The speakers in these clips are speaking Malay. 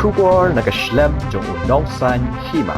Shubor nakaslem jong unongsan Hima.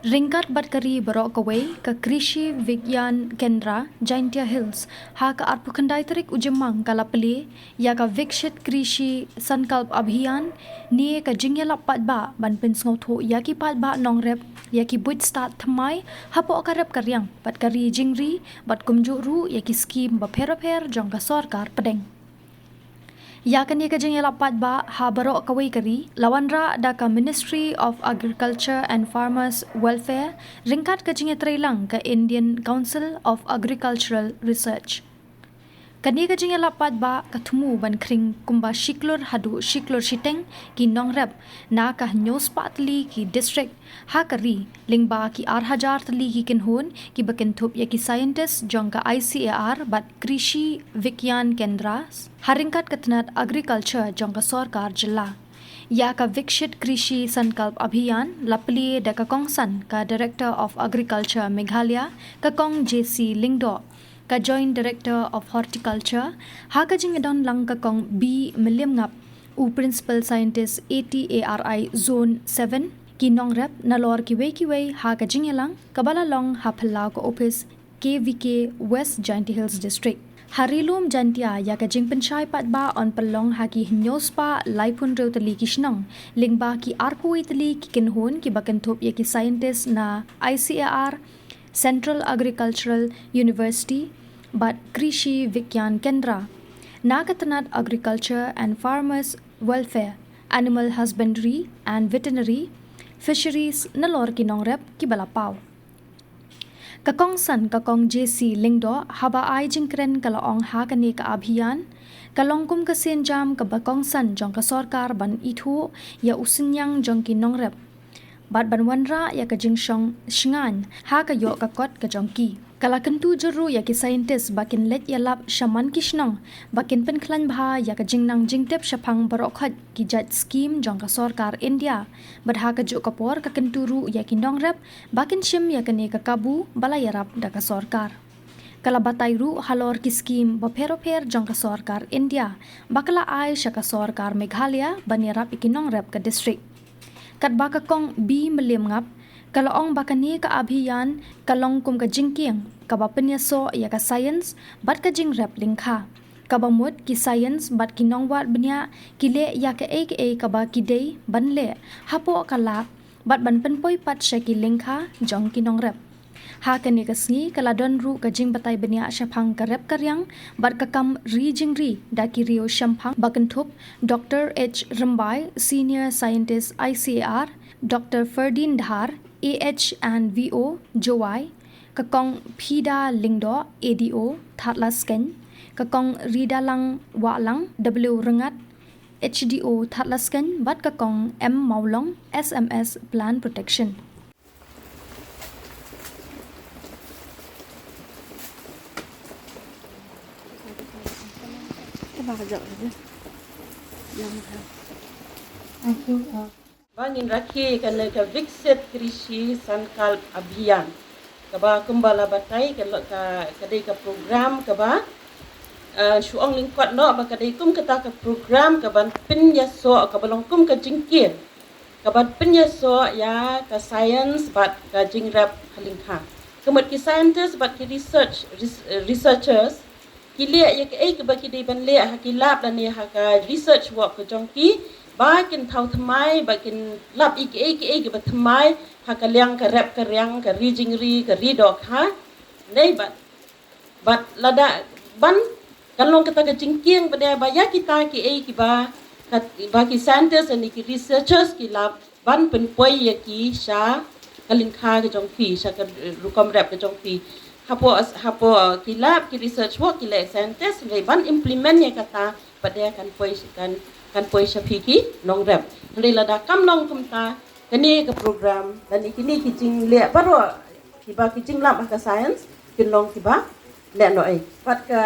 Ringkat Batkari Barok Kawai ke Krishi Vigyan Kendra Jaintia Hills Haka Arpukandai Tarik Ujemang Kalapeli ya ka Vikshit Krishi Sankalp Abhiyan ni ka Jingyalap Patba ban Pinsngotho Ïaki Patba Nongrep Ïaki Buit Start Thamai Hapo Karep Karyang Batkari Jingri Bat Kumjuru Ïaki Skim Bapher Jong ka Sarkar Pedeng Yakani ka jeng lapat ba habaro kawai kari lawanra Daka Ministry of Agriculture and Farmers Welfare ringkat ka jeng trailang ka Indian Council of Agricultural Research. Kani ka jeng lapat ba katmu ban kring kumba shiklur hadu shiklur shiteng ki Nongrep na ka nyos patli ki district hakari lingba ki 8000 tali ki kinhon ki bakentup ya ki scientist jong ka ICAR bat Krishi Vigyan Kendra haringkat katnat agriculture jong ka sarkar jilla ya ka Vikshit Krishi Sankalp Abhiyan lapli Daka Kongsan ka Director of Agriculture Meghalaya ka Kong JC Lingdo ka Joint Director of Horticulture Haka Jingedon lang ka Kong B Milliam Ngap u Principal Scientist ATARI Zone 7 ki Nongrep nalor kiway Haka Jingelang kabala long haphalau ka office KVK West Jaintia Hills District Harilum Jantia ya ka jing penchai patba on Pynlong haki hinyospa laipun reu tali kishnong lingba ki arpui tali ki kinhon ki bakentop ya ki scientist na ICAR Central Agricultural University but Krishi Vigyan Kendra Nakatanat Agriculture and Farmers Welfare Animal Husbandry and Veterinary Fisheries nalor ki Nongrep ki balapaw Kakong san kakong JC Lingdo haba ai jingkren kalaong hakani ka abhiyan kalongkum ka senjam ka bakong san jong ka sarkar ban ithu ya usinyang jong ki Nongrep bat ban wanra ya ka jingshong shngan ha ka yo ka kot ka jong ki kala kentu juru ya ki scientist bakin let ya lap shaman kishnong bakin penklan bha ya ka jingnang jingtep shapang barokhat ki jat scheme jong ka sarkar India bat ha ka jo kapor ka kenturu ya ki Nongrep bakin shim ya ka ne ka kabu balayarap da ka sarkar kala batayru halor ki scheme bapher jong ka sarkar India bakala ai sha ka sarkar Meghalaya banirap ki Nongrep ka district kat baka kong B Milliam Ngap kalaong bakani ka abhiyan kalong kum ka jingkiang kabapenya so ya ka science bat ka jingrep lingkha kabamut ki science bat ki nongwat benya kile ya ka kaba kidei banle hapo kala bat ban penpoi pat shaki lingkha jong ki Nongrep ha kani ka sngi kala don ru ka jing batai benya shaphang ka rep karyang bat ka kam ri jingri da ki rio shampang bakentup Dr. H Rambai Senior Scientist ICAR Dr. Ferdin Dhar AH and VO Jowai kakong Phida Lingdo ADO Thatlasken kakong Rida Lang Walang W Rengat HDO Thatlasken bat kakong M Maulong SMS Plant Protection Bangin rakhi kana ka Vikshit Krishi Sankalp Abhiyan kaba kumbala batai ka kadai ka program kaba shuang lingkwat no ba kadai kum kata ka program kaban penyaso kabalong kum ka jingkir kaban penyaso ya ka science bat ka jingrap halingha kemat ki scientist bat ki researchers kile ya ka ba ki dei ban le hakilap dan ya ka research work ka jongki bakin thau thamai bakin lap iki ba thamai hakaliang ka rep ka riang ka Jingri ka dok ha nei bat lada ban kalong kata ka jingkiang pada ba ya kita ki ba ki scientists and ki researchers ki lap ban penpoi ya ki sha kalingkha ka jongpi sha ka rukom rep ka jongpi hapo ki lab ki research work ki le scientist le ban implement ya kata pada kan poi shapi ki Nongrep le lada kam long kumta kani ka program dan ikini ki jing le paro ki ba ki jing lab ka science kin long ki ba le no ai pat ka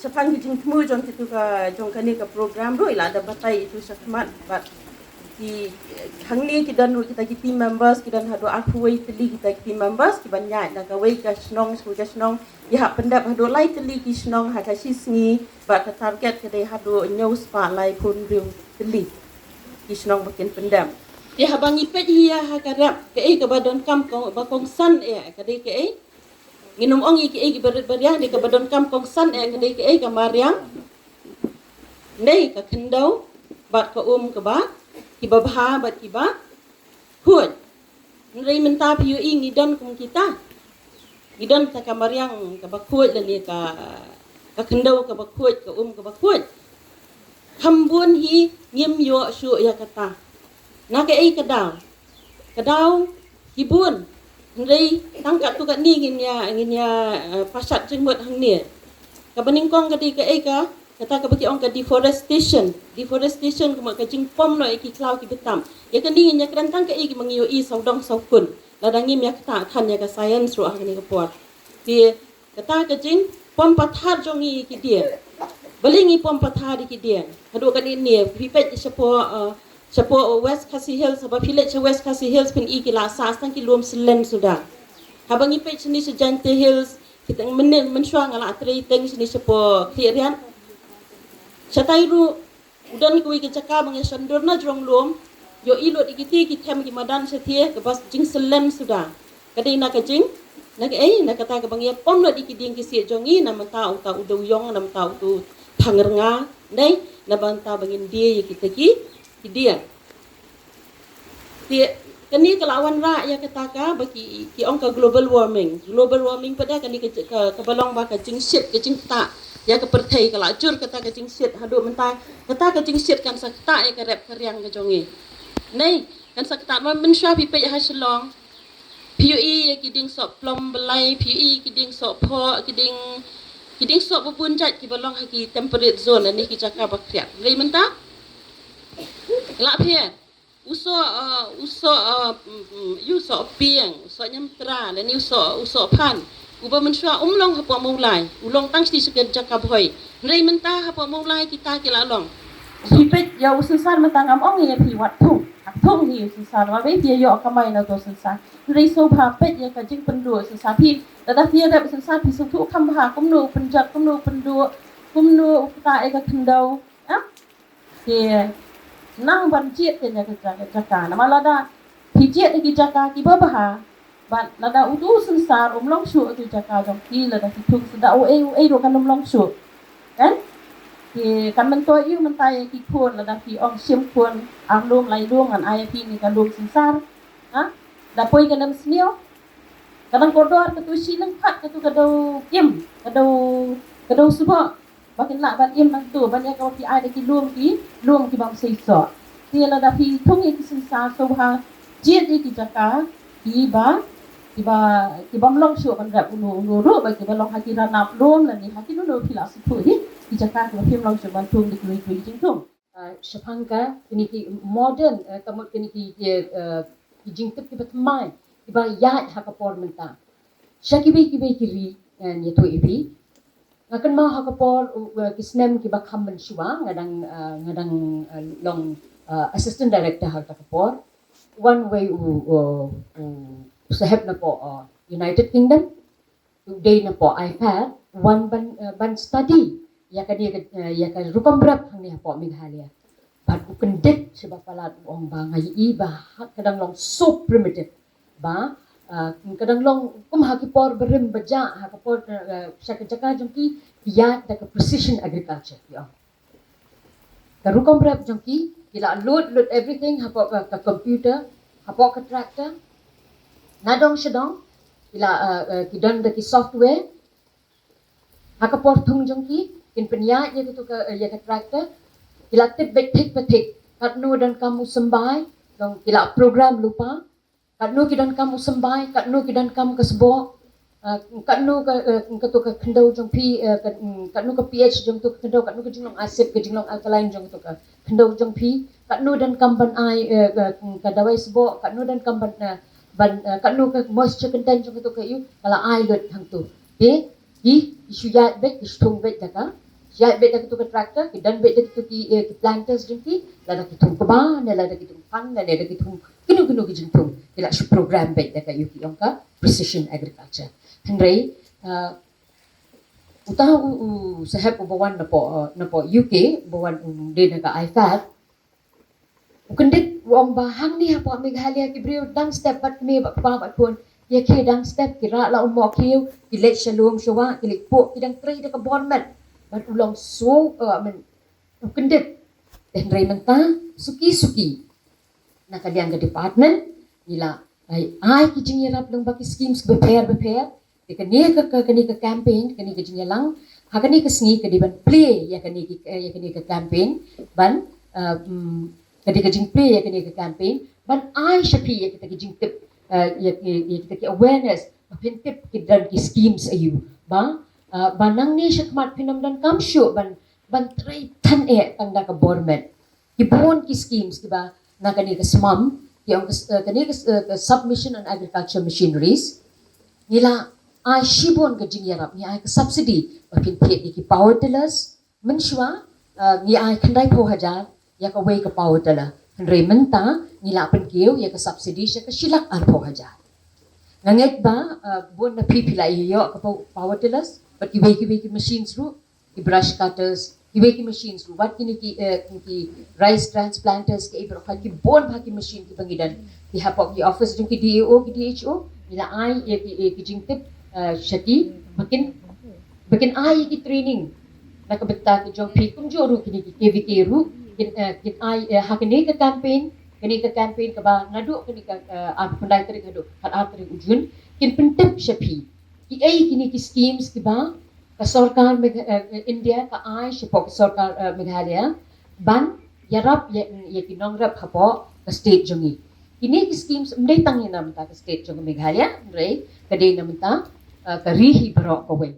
shapang ki jing tmu jong ki tu ka jong kani ka program ro ila da batai itu sakmat bat ki hangli ki dan kita ki team members ki dan hado akuai teli kita ki team members ki banyak dan ka wei ka snong ya pendap hado lai teli ki snong ha ka sisni ba ka target ka dei hado nyos pa lai pun riu teli kisnong bakin pendam. Dia habang ipet hiya hakarap ke ka badon kam kong san kadai ke nginum ong ke beriang di ka badon kam kong san kadai ke ka mariang nei ka kendau bat ka ke ba ki babha bat ki ba hut nrei menta piu ing idon kum kita idon ta ka mariang ka bakut le ka kendau ka bakut ka ke bakut hambun hi ngim yo syu ya kata na ke kadau hibun ndai tangkat tu kat ni nginya pasat jingmut hang ni ka beningkong ka di ke ka kata ka bagi ong ka deforestation ke mak ka jingpom no ki klau ki betam ya kan ni nya kerantang ke ki mangiyo i saudong saukun ladangim ya kata kan ya ka science ro hang ni ka pot di kata ka jing pom pathat jongi ki dia belingi pom pathat ki dia kadu kan ni pipet Chapo West Khasi Hills, sebab village West Khasi Hills pun iki lah asas tang ki luom selen sudah. Habang ipe sini sejante hills, kita mensuang ala atri teng sini chapo Riang. Satairu udan kuwi ke caka bang sandur na jrong luom, yo ilot ikiti ki tem ki madan setie ke bas jing selen sudah. Kadai nak jing, nak kata ke bang ya pom lot iki ding ki si jongi na mata uta udu yong na mata utu thangrnga, dai na banta bangin dia kita ki dia kani kelawan ra ya ketaka bagi ki ong ka global warming pada kani ke balong ba ka jingsit ke jingta ya ke perthai kala jur kata ke jingsit hadu mentai kata ke jingsit kan sakta ya ke rep keriang ke jongi nei kan sakta man mensha pi pe ha shlong PUE ya kiding sok plom belai PUE kiding sok pho kiding sok bubun jat ki balong ha ki temperate zone ni ki cakap bakriak rei menta kelak pia uso piang uso nyamtra dan uso pan uba mensua umlong hapa mulai ulong tang sti segen jakab hoi nrei mentah hapa mulai kita kilalong sipet ya ususan mentangam ong ya pi wat thung hi ususan wa be dia yo kamai na to ususan nrei so pha pet ya ka jing pendu ususan pi tada pia da ususan pi su thu kham ha kumnu penjak kumnu pendu kumnu ta e ka kendau dia nang ban jiet ke jaka nama lada pijiet ki jaka ki babaha ban lada utu sensar umlong shu tu jaka jong ki lada ki tung seda o ro kan umlong shu kan ki kan mento yu mentai ki khon lada ki ong sim khon ang lum lai lum an ai pi ni kan lum sensar ha da poi kan nam snio kadang kodor ke tu sileng phat ke tu kadau kim kadau suba bakin nak ban im nang tu ban ya ka ki ai de ki lum ki bang sei so dia la da pi thung ki sensa so ha jiet ki jaka ki bam long shu kan rap ulu ru ba ki balong ha ki ranap lum la ni ha ki nu pila su thu ki jaka ki phim long shu ban thung di kui jing thung shapangka kini ki modern kamot kini ki jing tip ki batmai ki ba ya ha ka por menta shakibi ki ri ni to ipi ngakan mau hakapor kisnem ki bakham menshua ngadang long assistant director hakapor one way sahab na po United Kingdom today na po IFAD one ban study ya ka rupam brap hang ni po Meghalaya but ukendek sebab palat ong ba ngai ba kadang long so primitive ba kadang long hakipor berim baja hakapor syaka jongki ya da precision agriculture ya karukam brap jongki bila load everything hapo ka computer hapo ka tractor nadong sedong bila kidan da ki software hakapor thung jongki kin penya ya tu ka tractor bila tip tik petik katno dan kamu sembai dong bila program lupa katnu kidan kamu sembai katnu kidan kamu kesbo katnu ka tu ka kendau jong pi katnu ka pH jong tu kendau katnu ka jinglong acid ka jinglong alkaline jong tu ka kendau jong pi katnu dan kamban ai ka dawai sbo katnu dan kamban katnu ka moisture content jong tu ka yu kala ai lut hang tu de di isuyat bet istung bet daka ya bet dak tu ka tractor kidan bet dak tu ki planters jong pi la dak tu ka ba la dak tu pan la dak tu kinu ki jingtung ila shi program bet dak yu ki ongka precision agriculture henry utahu sahab ubawan na po UK bawan de naga IFAD Ukendit wong bahang ni apa Meghalaya ki brio dang step bat me ba bat pun ya ki dang step kira la umo kiu ki let shalom shawa ki let po ki dang trei de ka bonmat bat ulong so ukendit dan rementa suki nak kadiang ke department nila ai ki jingyarap lang baki schemes prepare de kani ke campaign kani ke jingyalang hakani ke sngi ke diban play ya kani ke campaign ban kadi ke jing play ya kani ke campaign ban ai shapi ya kita ke jing tip ya kita ke awareness pin tip ke dan ki schemes ayu ba banang ni syakmat pinam dan kamsyo ban trai tan tanda ke bormet ki bon ki schemes ki ba na kani ke smam yang kani ke submission on agriculture machineries nila ai shibon ke jingyarap ni ai ke subsidy pin pet ki power tillers menshwa ni ai kandai po hajar ya ka way ke power tiller henry menta nila pen kiu ya ke subsidy ya ke silak ar po hajar nanget ba bon na pipila yo ke power tillers but ki way ki machines ru ki brush cutters ki machines ru wat kini ki rice transplanters ki ibro ki bon ba ki machine ki bangidan ki hapok ki office jung ki DO ki DHO nila ai ki jingtip syati makin ai ki training nakabenta ki jong pi kum joru kini ki KVK ru kin ai hakini ke campaign ka ba ngadu kini ka pandai tarik ngadu hat tarik ujun kin pentep syapi ki ai kini ki schemes ki ba ka sarkar India ka ai syapok sarkar Meghalaya ban yarap ya ki Nongrep hapo ka state jongi kini ki schemes mdai tangi namta ka state jong Meghalaya rei kadai namta ka rihi bro ko we